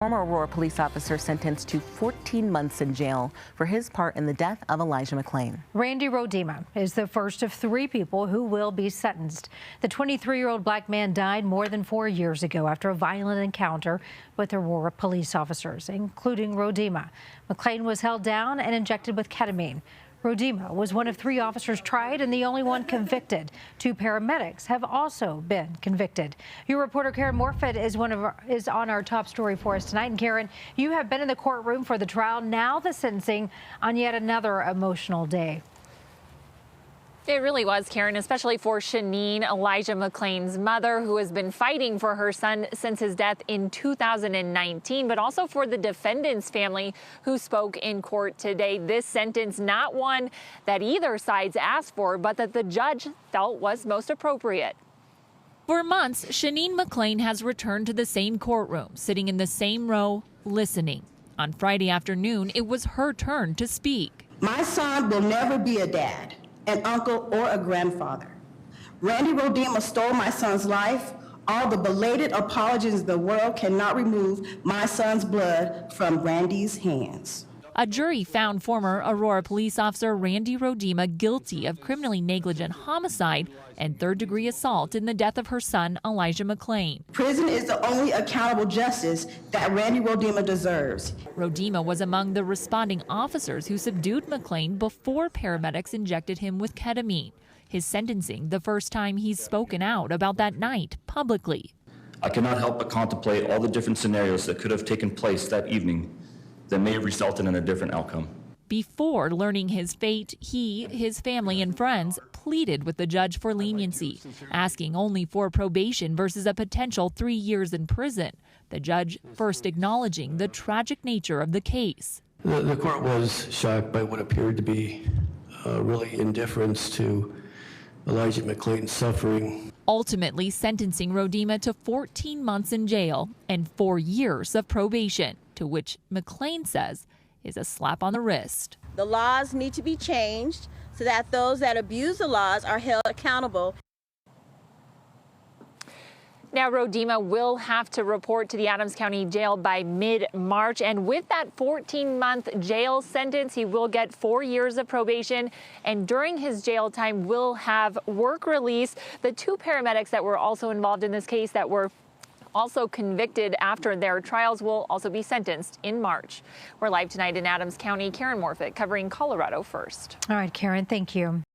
Former Aurora police officer sentenced to 14 months in jail for his part in the death of Elijah McClain. Randy Rodema is the first of 3 people who will be sentenced. The 23-year-old black man died more than 4 years ago after a violent encounter with Aurora police officers, including Rodema. McClain was held down and injected with ketamine. Rodema was one of 3 officers tried and the only one convicted. 2 paramedics have also been convicted. Your reporter Karen Morfitt is on our top story for us tonight. And Karen, you have been in the courtroom for the trial, now the sentencing on yet another emotional day. It really was, Karen, especially for Sheneen, Elijah McClain's mother, who has been fighting for her son since his death in 2019, but also for the defendant's family who spoke in court today. This sentence, not one that either side's asked for, but that the judge felt was most appropriate. For months, Sheneen McClain has returned to the same courtroom, sitting in the same row, listening. On Friday afternoon, it was her turn to speak. My son will never be a dad, an uncle, or a grandfather. Randy Rodema stole my son's life. All the belated apologies in the world cannot remove my son's blood from Randy's hands. A jury found former Aurora police officer Randy Rodema guilty of criminally negligent homicide and 3rd-degree assault in the death of her son, Elijah McClain. Prison is the only accountable justice that Randy Rodema deserves. Rodema was among the responding officers who subdued McClain before paramedics injected him with ketamine. His sentencing, the first time he's spoken out about that night publicly. I cannot help but contemplate all the different scenarios that could have taken place that evening that may have resulted in a different outcome. Before learning his fate, he, his family, and friends pleaded with the judge for leniency, asking only for probation versus a potential 3 years in prison. The judge first acknowledging the tragic nature of the case. The court was shocked by what appeared to be really indifference to Elijah McClain's suffering. Ultimately sentencing Rodema to 14 months in jail and 4 years of probation, to which McClain says is a slap on the wrist. The laws need to be changed so that those that abuse the laws are held accountable. Now, Rodema will have to report to the Adams County Jail by mid-March. And with that 14-month jail sentence, he will get 4 years of probation. And during his jail time, will have work release. The 2 paramedics that were also involved in this case that were also convicted after their trials will also be sentenced in March. We're live tonight in Adams County. Karen Morfitt covering Colorado First. All right, Karen, thank you.